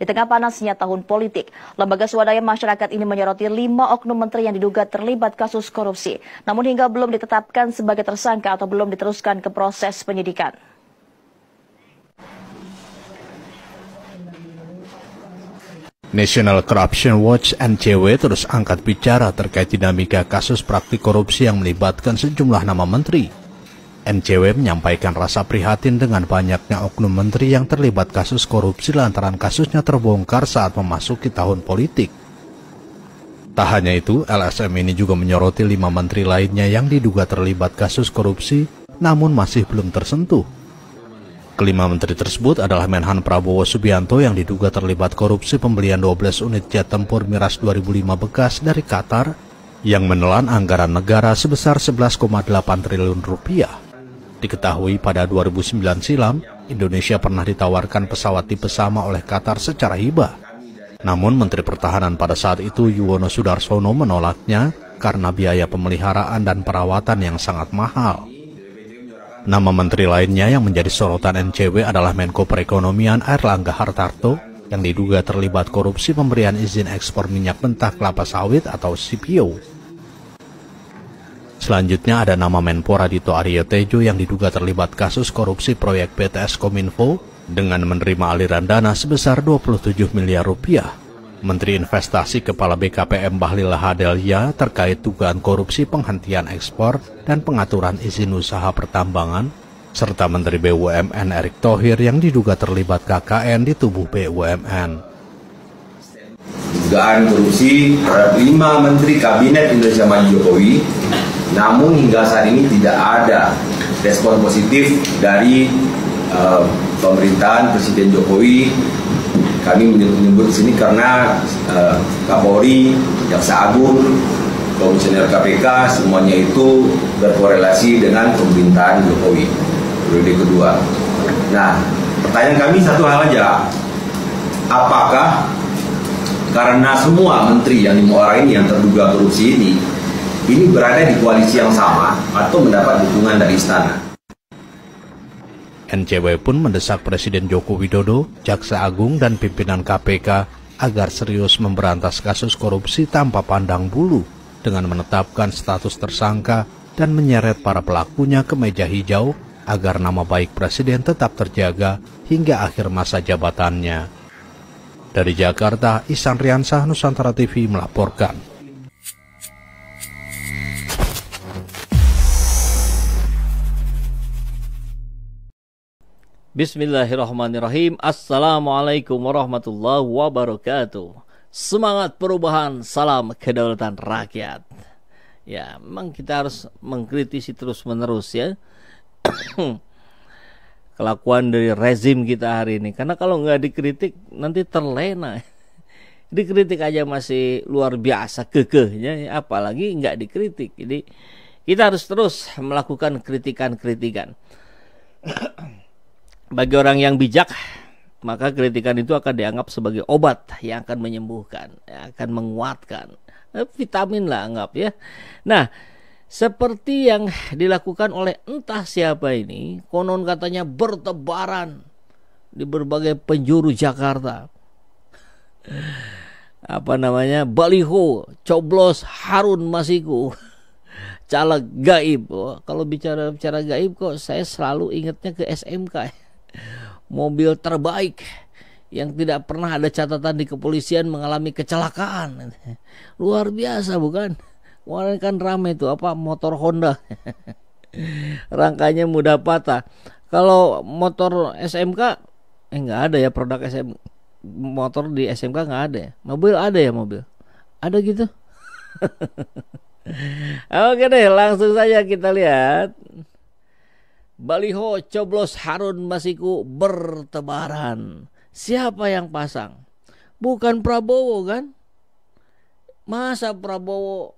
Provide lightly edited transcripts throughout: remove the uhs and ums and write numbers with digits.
Di tengah panasnya tahun politik, lembaga swadaya masyarakat ini menyoroti 5 oknum menteri yang diduga terlibat kasus korupsi, namun hingga belum ditetapkan sebagai tersangka atau belum diteruskan ke proses penyidikan. National Corruption Watch (NCW) terus angkat bicara terkait dinamika kasus praktik korupsi yang melibatkan sejumlah nama menteri. NCW menyampaikan rasa prihatin dengan banyaknya oknum menteri yang terlibat kasus korupsi lantaran kasusnya terbongkar saat memasuki tahun politik. Tak hanya itu, LSM ini juga menyoroti 5 menteri lainnya yang diduga terlibat kasus korupsi namun masih belum tersentuh. Kelima menteri tersebut adalah Menhan Prabowo Subianto yang diduga terlibat korupsi pembelian 12 unit jet tempur Mirage 2005 bekas dari Qatar yang menelan anggaran negara sebesar 11,8 triliun rupiah. Diketahui pada 2009 silam, Indonesia pernah ditawarkan pesawat tipe sama oleh Qatar secara hibah. Namun Menteri Pertahanan pada saat itu Yuwono Sudarsono menolaknya karena biaya pemeliharaan dan perawatan yang sangat mahal. Nama menteri lainnya yang menjadi sorotan NCW adalah Menko Perekonomian Airlangga Hartarto yang diduga terlibat korupsi pemberian izin ekspor minyak mentah kelapa sawit atau CPO. Selanjutnya ada nama Menpora Dito Aryo Tejo yang diduga terlibat kasus korupsi proyek BTS Kominfo dengan menerima aliran dana sebesar 27 miliar rupiah. Menteri Investasi Kepala BKPM Bahlil Lahadalia terkait dugaan korupsi penghentian ekspor dan pengaturan izin usaha pertambangan, serta Menteri BUMN Erick Thohir yang diduga terlibat KKN di tubuh BUMN. Dugaan korupsi terhadap 5 Menteri Kabinet Indonesia Maju Jokowi, namun hingga saat ini tidak ada respon positif dari pemerintahan Presiden Jokowi. Kami menyebut di sini karena Kapolri, Jaksa Agung, Komisioner KPK semuanya itu berkorelasi dengan pemerintahan Jokowi periode kedua. Nah, pertanyaan kami satu hal aja, apakah karena semua menteri yang 5 orang ini yang terduga korupsi ini berada di koalisi yang sama atau mendapat dukungan dari istana? NCW pun mendesak Presiden Joko Widodo, Jaksa Agung, dan pimpinan KPK agar serius memberantas kasus korupsi tanpa pandang bulu dengan menetapkan status tersangka dan menyeret para pelakunya ke meja hijau agar nama baik Presiden tetap terjaga hingga akhir masa jabatannya. Dari Jakarta, Ihsan Riansah, Nusantara TV melaporkan. Bismillahirrahmanirrahim. Assalamualaikum warahmatullahi wabarakatuh. Semangat perubahan, salam kedaulatan rakyat. Ya, memang kita harus mengkritisi terus-menerus ya kelakuan dari rezim kita hari ini. Karena kalau nggak dikritik nanti terlena. Dikritik aja masih luar biasa kekehnya, apalagi nggak dikritik. Jadi kita harus terus melakukan kritikan-kritikan. Bagi orang yang bijak, maka kritikan itu akan dianggap sebagai obat yang akan menyembuhkan, yang akan menguatkan. Vitamin lah anggap ya. Nah, seperti yang dilakukan oleh entah siapa ini, konon katanya bertebaran di berbagai penjuru Jakarta. Apa namanya? Baliho, coblos Harun Masiku. Caleg gaib. Oh, kalau bicara gaib kok saya selalu ingatnya ke SMK. Mobil terbaik yang tidak pernah ada catatan di kepolisian mengalami kecelakaan. Luar biasa bukan? Kemarin kan ramai itu apa motor Honda. Rangkanya mudah patah. Kalau motor SMK nggak ada ya, produk motor di SMK nggak ada ya. Mobil ada ya, mobil. Ada gitu. Oke deh, langsung saja kita lihat. Baliho coblos Harun Masiku bertebaran. Siapa yang pasang? Bukan Prabowo kan? Masa Prabowo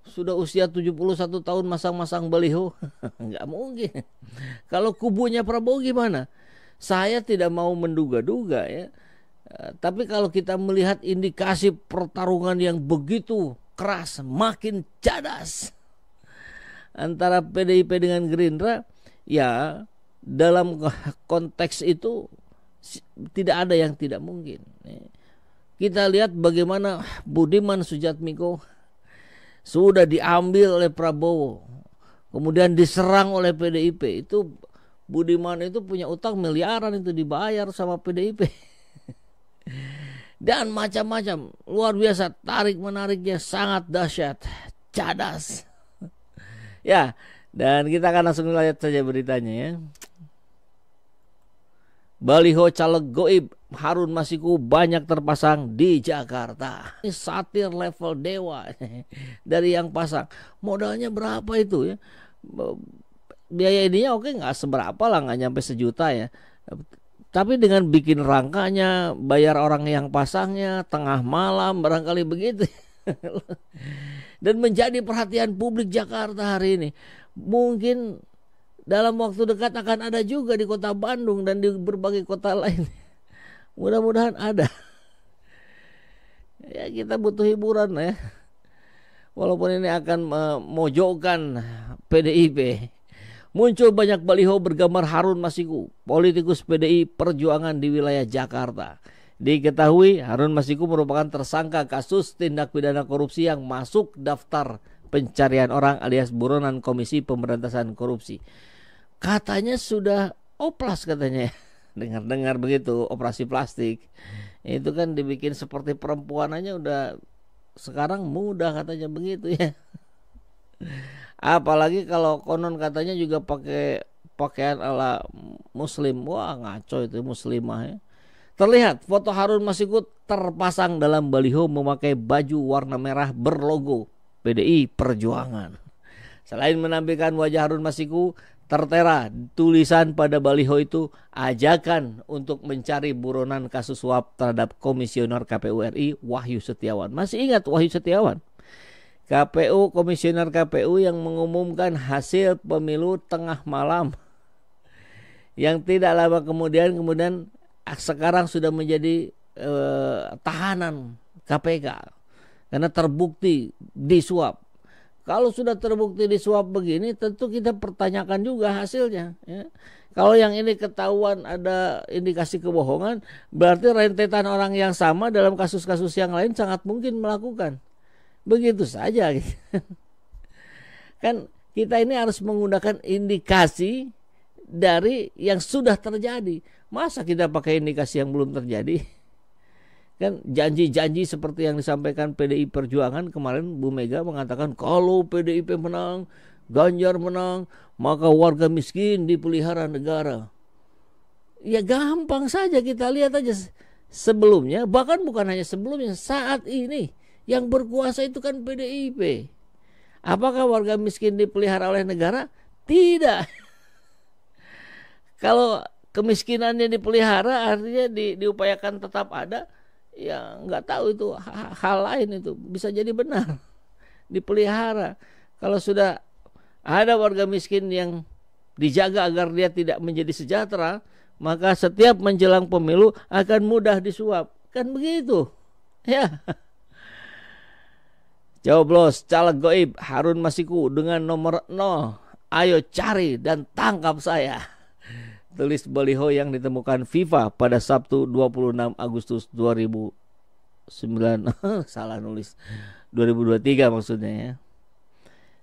sudah usia 71 tahun masang-masang baliho? Nggak mungkin. Kalau kubunya Prabowo gimana? Saya tidak mau menduga-duga ya. Tapi kalau kita melihat indikasi pertarungan yang begitu keras, makin cadas antara PDIP dengan Gerindra, ya dalam konteks itu Tidak ada yang tidak mungkin. Kita lihat bagaimana Budiman Sujatmiko sudah diambil oleh Prabowo, kemudian diserang oleh PDIP. Itu Budiman itu punya utang miliaran, itu dibayar sama PDIP. Dan macam-macam, luar biasa, tarik menariknya sangat dahsyat, cadas. Ya, dan kita akan langsung lihat saja beritanya ya. Baliho caleg goib Harun Masiku banyak terpasang di Jakarta. Ini satir level dewa dari yang pasang. Modalnya berapa itu ya? Biaya ininya oke, nggak seberapa lah, nggak nyampe 1 juta ya. Tapi dengan bikin rangkanya, bayar orang yang pasangnya, tengah malam barangkali begitu. Dan menjadi perhatian publik Jakarta hari ini. Mungkin dalam waktu dekat akan ada juga di kota Bandung dan di berbagai kota lain. Mudah-mudahan ada. Ya, kita butuh hiburan ya. Walaupun ini akan memojokkan PDIP. Muncul banyak baliho bergambar Harun Masiku, politikus PDI Perjuangan di wilayah Jakarta. Diketahui Harun Masiku merupakan tersangka kasus tindak pidana korupsi yang masuk daftar pencarian orang alias buronan Komisi Pemberantasan Korupsi. Katanya sudah oplas katanya. Dengar-dengar begitu, operasi plastik. Itu kan dibikin seperti perempuan aja udah sekarang mudah katanya begitu ya. Apalagi kalau konon katanya juga pakai pakaian ala muslim. Wah, ngaco itu, muslimah ya. Terlihat foto Harun Masiku terpasang dalam baliho memakai baju warna merah berlogo PDI Perjuangan. Selain menampilkan wajah Harun Masiku, tertera tulisan pada baliho itu ajakan untuk mencari buronan kasus suap terhadap Komisioner KPU RI Wahyu Setiawan. Masih ingat Wahyu Setiawan? KPU, Komisioner KPU yang mengumumkan hasil pemilu tengah malam. Yang tidak lama kemudian sekarang sudah menjadi tahanan KPK. Karena terbukti disuap. Kalau sudah terbukti disuap begini, tentu kita pertanyakan juga hasilnya. Ya. Kalau yang ini ketahuan ada indikasi kebohongan, berarti rentetan orang yang sama dalam kasus-kasus yang lain sangat mungkin melakukan. Begitu saja. Kan kita ini harus menggunakan indikasi dari yang sudah terjadi. Masa kita pakai indikasi yang belum terjadi? Kan janji-janji seperti yang disampaikan PDI Perjuangan kemarin, Bu Mega mengatakan kalau PDIP menang, Ganjar menang, maka warga miskin dipelihara negara. Ya gampang saja, kita lihat aja sebelumnya, bahkan bukan hanya sebelumnya, saat ini yang berkuasa itu kan PDIP. Apakah warga miskin dipelihara oleh negara? Tidak. Kalau kemiskinannya dipelihara artinya diupayakan tetap ada, ya nggak tahu itu hal lain, itu bisa jadi benar dipelihara. Kalau sudah ada warga miskin yang dijaga agar dia tidak menjadi sejahtera, maka setiap menjelang pemilu akan mudah disuap, kan begitu ya. Coblos caleg goib Harun Masiku dengan nomor 0, ayo cari dan tangkap saya. Tulis baliho yang ditemukan FIFA pada Sabtu 26 Agustus 2009. Salah nulis. 2023 maksudnya ya.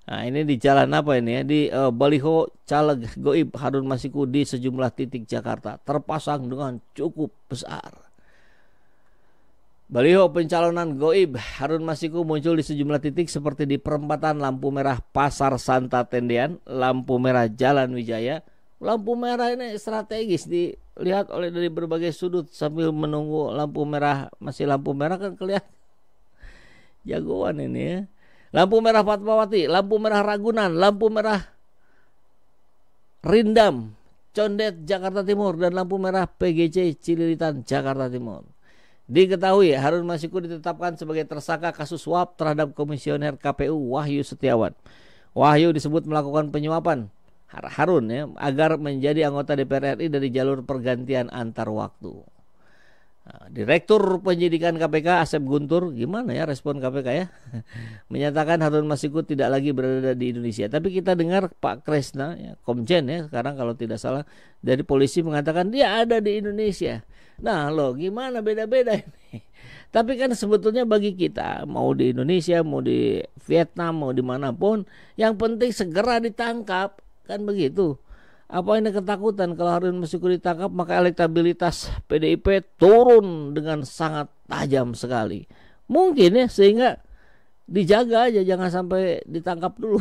Nah, ini di jalan apa ini ya? Di baliho caleg goib Harun Masiku di sejumlah titik Jakarta terpasang dengan cukup besar. Baliho pencalonan goib Harun Masiku muncul di sejumlah titik seperti di perempatan lampu merah Pasar Santa Tendean, lampu merah Jalan Wijaya. Lampu merah ini strategis dilihat oleh dari berbagai sudut sambil menunggu lampu merah, masih lampu merah kan kelihatan. Jagoan ini ya. Lampu merah Fatmawati, lampu merah Ragunan, lampu merah Rindam, Condet Jakarta Timur, dan lampu merah PGC Cililitan Jakarta Timur. Diketahui Harun Masiku ditetapkan sebagai tersangka kasus suap terhadap Komisioner KPU Wahyu Setiawan. Wahyu disebut melakukan penyuapan Harun ya, agar menjadi anggota DPR RI dari jalur pergantian antar waktu. Direktur Penyidikan KPK Asep Guntur, gimana ya respon KPK ya? Menyatakan Harun Masiku tidak lagi berada di Indonesia. Tapi kita dengar Pak Kresna, ya, Komjen ya sekarang kalau tidak salah, dari polisi mengatakan dia ada di Indonesia. Nah loh, gimana beda-beda ini? Tapi kan sebetulnya bagi kita, mau di Indonesia, mau di Vietnam, mau dimanapun, yang penting segera ditangkap, kan begitu. Apa ini ketakutan kalau Harun Masiku ditangkap, maka elektabilitas PDIP turun dengan sangat tajam sekali. Mungkin ya, sehingga dijaga aja jangan sampai ditangkap dulu.